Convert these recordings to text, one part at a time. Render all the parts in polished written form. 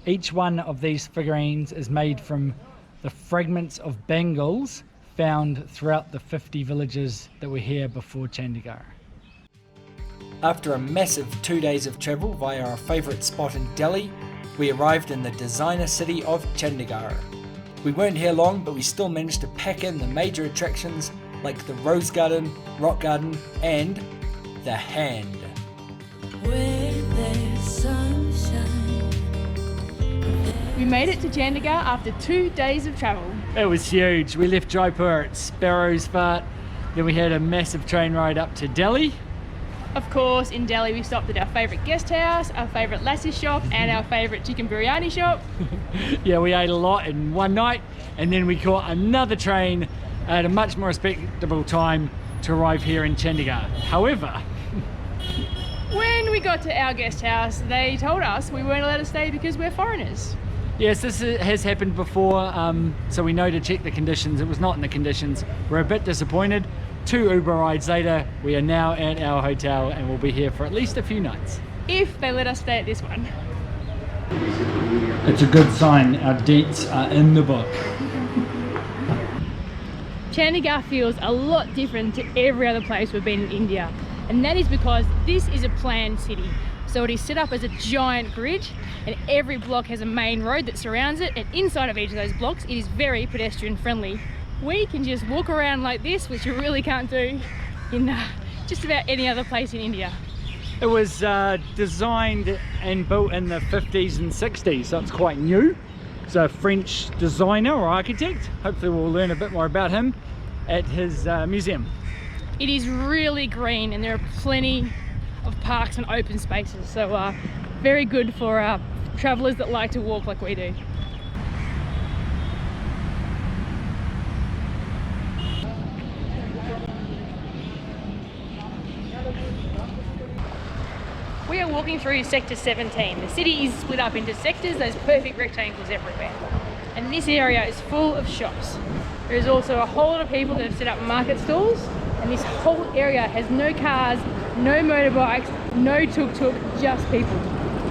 Each one of these figurines is made from the fragments of bangles found throughout the 50 villages that were here before Chandigarh. After a massive 2 days of travel via our favourite spot in Delhi, we arrived in the designer city of Chandigarh. We weren't here long, but we still managed to pack in the major attractions like the Rose Garden, Rock Garden and the Hand. Where there's sunshine. We made it to Chandigarh after 2 days of travel. It was huge. We left Jaipur at Sparrow's Fart, then we had a massive train ride up to Delhi. Of course, in Delhi we stopped at our favourite guest house, our favourite lassi shop and our favourite chicken biryani shop. Yeah, we ate a lot in one night and then we caught another train at a much more respectable time to arrive here in Chandigarh. However, when we got to our guest house, they told us we weren't allowed to stay because we're foreigners. yes, this has happened before, so we know to check the conditions. It was not in the conditions. We're a bit disappointed. 2 Uber rides later, we are now at our hotel and we'll be here for at least a few nights. If they let us stay at this one. It's a good sign, our dates are in the book. Chandigarh feels a lot different to every other place we've been in India, and that is because this is a planned city. So it is set up as a giant grid and every block has a main road that surrounds it, and inside of each of those blocks it is very pedestrian friendly. We can just walk around like this, which you really can't do in just about any other place in India. It was designed and built in the 50s and 60s, so it's quite new. It's a French designer or architect. Hopefully we'll learn a bit more about him at his museum. It is really green and there are plenty of parks and open spaces, so very good for travellers that like to walk like we do. We are walking through sector 17. The city is split up into sectors, those perfect rectangles everywhere. And this area is full of shops. There is also a whole lot of people that have set up market stalls, and this whole area has no cars, no motorbikes, no tuk-tuk, just people.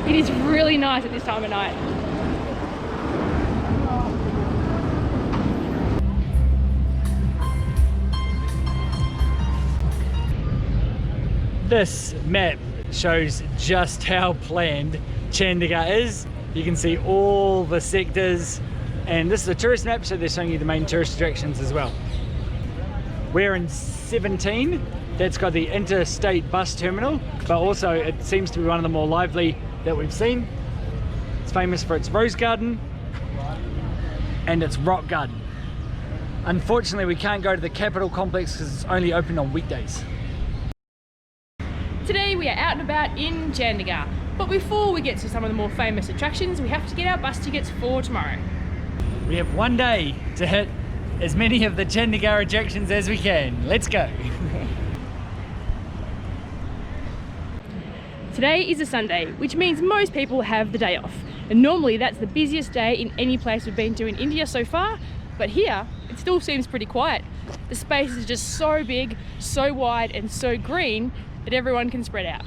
It is really nice at this time of night. This map shows just how planned Chandigarh is. You can see all the sectors, and this is a tourist map, so they're showing you the main tourist attractions as well. We're in 17. That's got the interstate bus terminal, but also it seems to be one of the more lively that we've seen. It's famous for its Rose Garden and its Rock Garden. Unfortunately, we can't go to the capital complex because it's only open on weekdays. Today we are out and about in Chandigarh, but before we get to some of the more famous attractions, we have to get our bus tickets for tomorrow. We have one day to hit as many of the Chandigarh attractions as we can. Let's go. Today is a Sunday, which means most people have the day off. And normally that's the busiest day in any place we've been to in India so far, but here it still seems pretty quiet. The space is just so big, so wide and so green that everyone can spread out.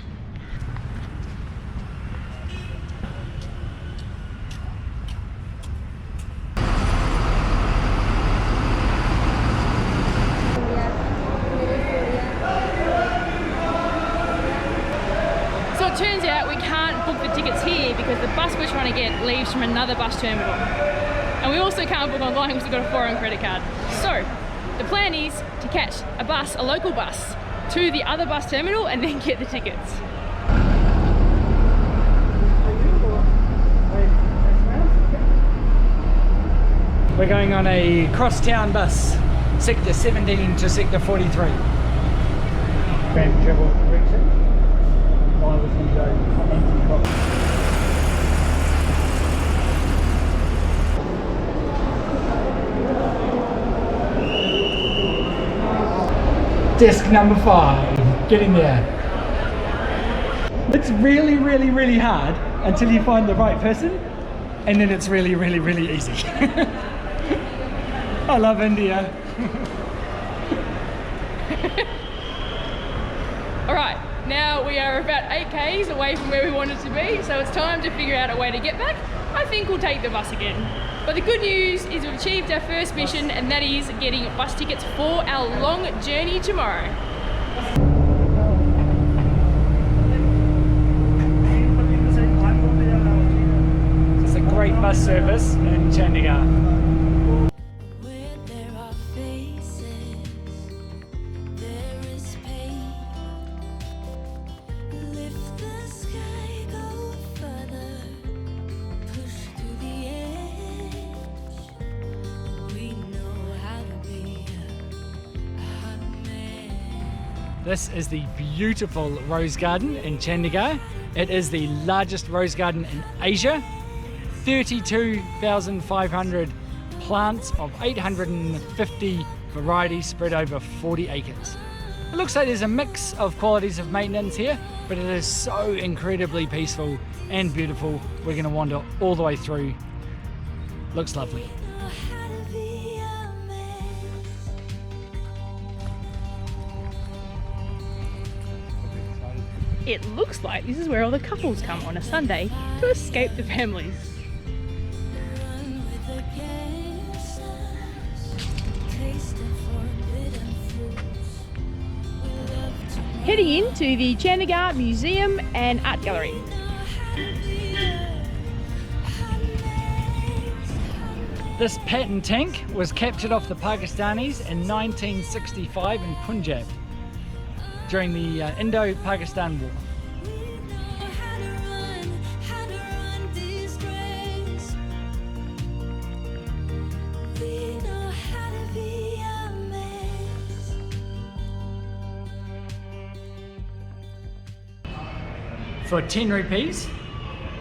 So it turns out we can't book the tickets here because the bus we're trying to get leaves from another bus terminal. And we also can't book online because we've got a foreign credit card. So the plan is to catch a bus, a local bus, to the other bus terminal and then get the tickets. We're going on a cross-town bus, sector 17 to sector 43. Grand travel direction. I was going to go anti-clock. Desk number 5, getting there. It's really, really, really hard until you find the right person, and then it's really, really, really easy. I love India. Alright, now we are about 8 k's away from where we wanted to be, so it's time to figure out a way to get back I think we'll take the bus again. But the good news is we've achieved our first mission, and that is getting bus tickets for our long journey tomorrow. It's a great bus service in Chandigarh. Where there are faces, there is pain. Lift the sky, go further, push to the edge. We know how to be a hot man. This is the beautiful rose garden in Chandigarh. It is the largest rose garden in Asia. 32,500 plants of 850 varieties spread over 40 acres. It looks like there's a mix of qualities of maintenance here, but it is so incredibly peaceful and beautiful. We're going to wander all the way through. Looks lovely. Know how to be a man. It looks like this is where all the couples come on a Sunday to escape the families. Run with the gangsters, taste of forbidden fruits. We love to Heading into the Chandigarh Museum and Art Gallery. This patent tank was captured off the Pakistanis in 1965 in Punjab during the Indo-Pakistan War. how to run disgrace. We know how to be a mess. For 10 rupees,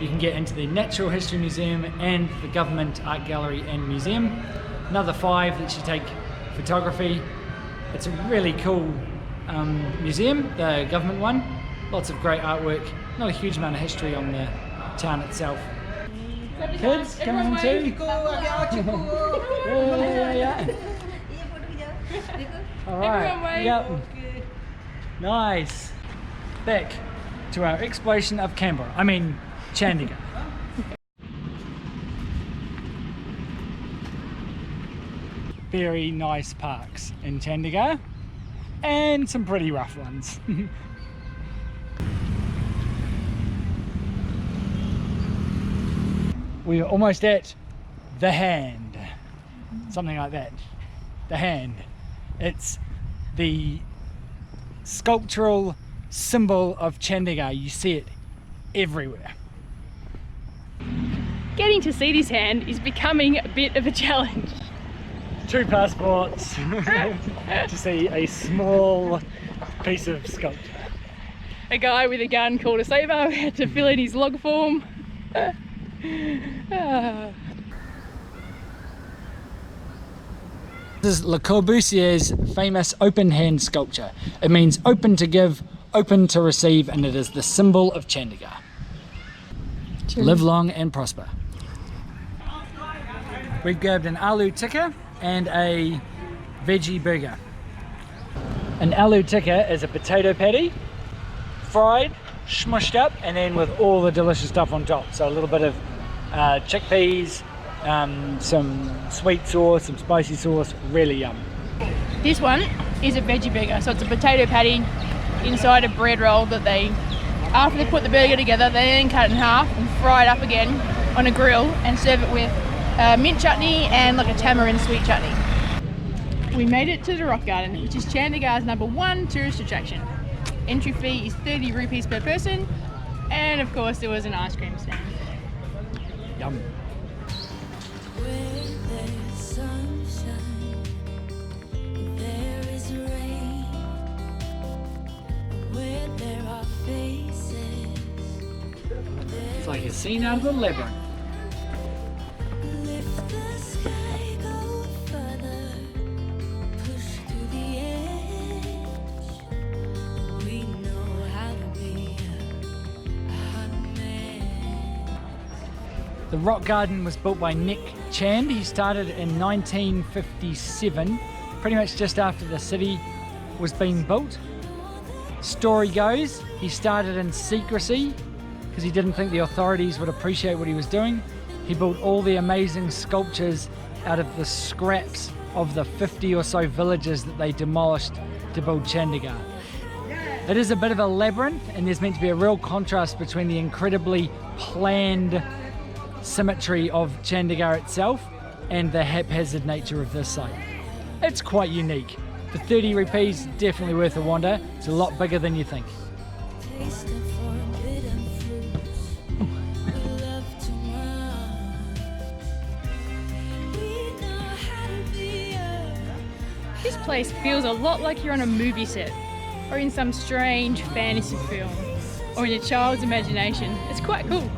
you can get into the Natural History Museum and the Government Art Gallery and Museum. Another 5 lets you take photography. It's a really cool museum, the government one. Lots of great artwork, not a huge amount of history on the town itself. Kids, come in too. Yeah. All right. Everyone wave. Yep. Nice. Back to our exploration of Canberra. I mean, Chandigarh. Very nice parks in Chandigarh, and some pretty rough ones. We are almost at the Hand, something like that. The Hand. It's the sculptural symbol of Chandigarh. You see it everywhere. Getting to see this hand is becoming a bit of a challenge. 2 passports to see a small piece of sculpture. A guy with a gun called a saver had to fill in his log form. This is Le Corbusier's famous open hand sculpture. It means open to give, open to receive, and it is the symbol of Chandigarh. Live long and prosper. We grabbed an aloo tikka and a veggie burger. An aloo tikka is a potato patty, fried, smushed up, and then with all the delicious stuff on top. So a little bit of chickpeas, some sweet sauce, some spicy sauce, really yum. This one is a veggie burger, so it's a potato patty inside a bread roll that they, after they put the burger together, they then cut it in half and fry it up again on a grill and serve it with mint chutney and like a tamarind sweet chutney. We made it to the rock garden, which is Chandigarh's #1 tourist attraction. Entry fee is 30 rupees per person, and of course there was an ice cream stand. Yum. Where there's sunshine, there is rain. Where there are faces, It's like a scene out of the labyrinth. lift the sky, go further, push to the edge. We know how to be a hot man. The rock garden was built by Nek Chand. He started in 1957, pretty much just after the city was being built. Story goes, he started in secrecy because he didn't think the authorities would appreciate what he was doing. he built all the amazing sculptures out of the scraps of the 50 or so villages that they demolished to build Chandigarh. It is a bit of a labyrinth, and there's meant to be a real contrast between the incredibly planned symmetry of Chandigarh itself and the haphazard nature of this site. It's quite unique. For 30 rupees, definitely worth a wander. It's a lot bigger than you think. Tasting forbidden fruits. We love to run. We know how to be This place feels a lot like you're on a movie set, or in some strange fantasy film, or in a child's imagination. It's quite cool.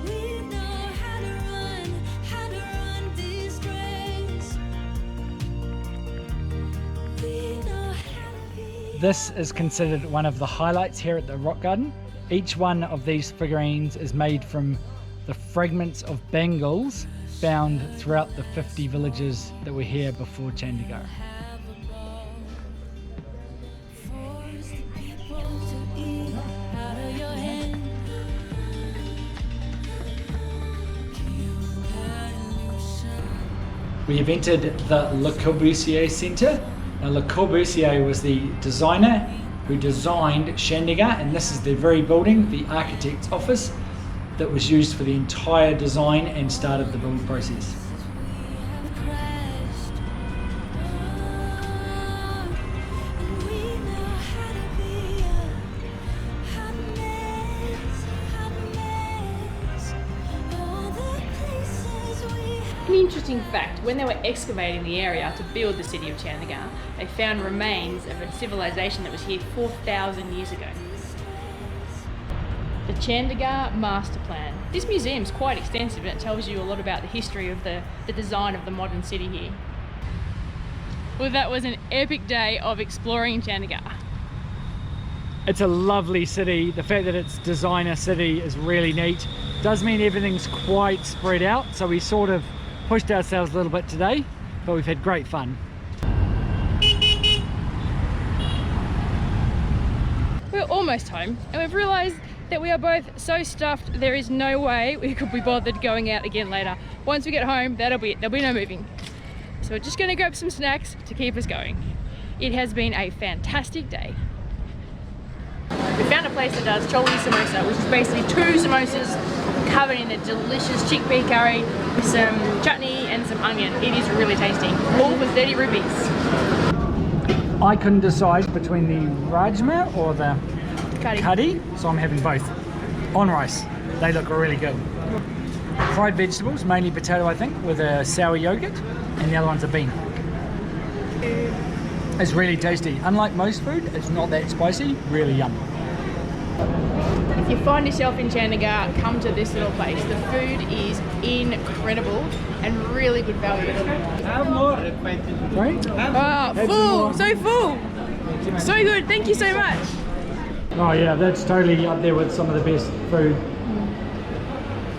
We know how to run this race. We know how to be. This is considered one of the highlights here at the Rock Garden. Each one of these figurines is made from the fragments of bangles found throughout the 50 villages that were here before Chandigarh. Force the people to eat out of your hand. We have entered the Le Corbusier Centre. Now, Le Corbusier was the designer who designed Chandigarh, and this is the very building, the architect's office, that was used for the entire design and start of the build process. Have crashed. We know how to be a hot mess. All the places we An interesting fact, when they were excavating the area to build the city of Chandigarh, they found remains of a civilization that was here 4,000 years ago. The Chandigarh Master Plan. This museum's quite extensive and it tells you a lot about the history of the design of the modern city here. Well, that was an epic day of exploring Chandigarh. It's a lovely city. The fact that it's designer city is really neat. Does mean everything's quite spread out, so we sort of pushed ourselves a little bit today, but we've had great fun. We're almost home and we've realised that we are both so stuffed there is no way we could be bothered going out again later. Once we get home, that'll be it. There'll be no moving. So we're just going to grab some snacks to keep us going. It has been a fantastic day. We found a place that does choli samosa, which is basically 2 samosas covered in a delicious chickpea curry with some chutney and some onion. It is really tasty. All for 30 rupees. I couldn't decide between the rajma or the Curry. curry, so I'm having both on rice. They look really good. Fried vegetables, mainly potato I think, with a sour yogurt, and the other one's a bean. It's really tasty. Unlike most food, it's not that spicy, really yum. If you find yourself in Chandigarh, come to this little place. The food is incredible and really good value. Right? Wow, full, so full. So good, thank you so much. Oh yeah, that's totally up there with some of the best food.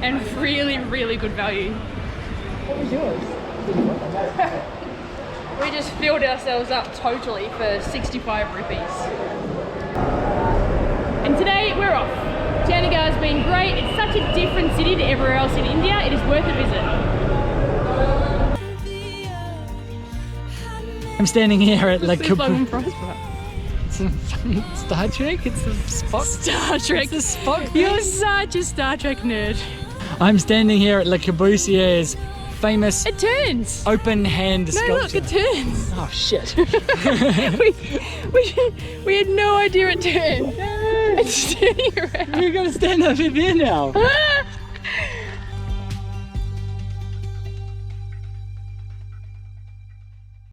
And really, really good value. What was yours? We just filled ourselves up totally for 65 rupees. And today we're off. Chandigarh's been great. It's such a different city to everywhere else in India. It is worth a visit. be a hot mess. I'm standing here at Le Logan Corbusier. Prosper. It's a fucking Star Trek. It's the Spock. Star Trek. It's the Spock. You're such a Star Trek nerd. I'm standing here at Le Corbusier's famous It turns. open hand No, sculpture. look, it turns. Oh shit. we had no idea it turned. It's turning around. You're gonna stand over there now.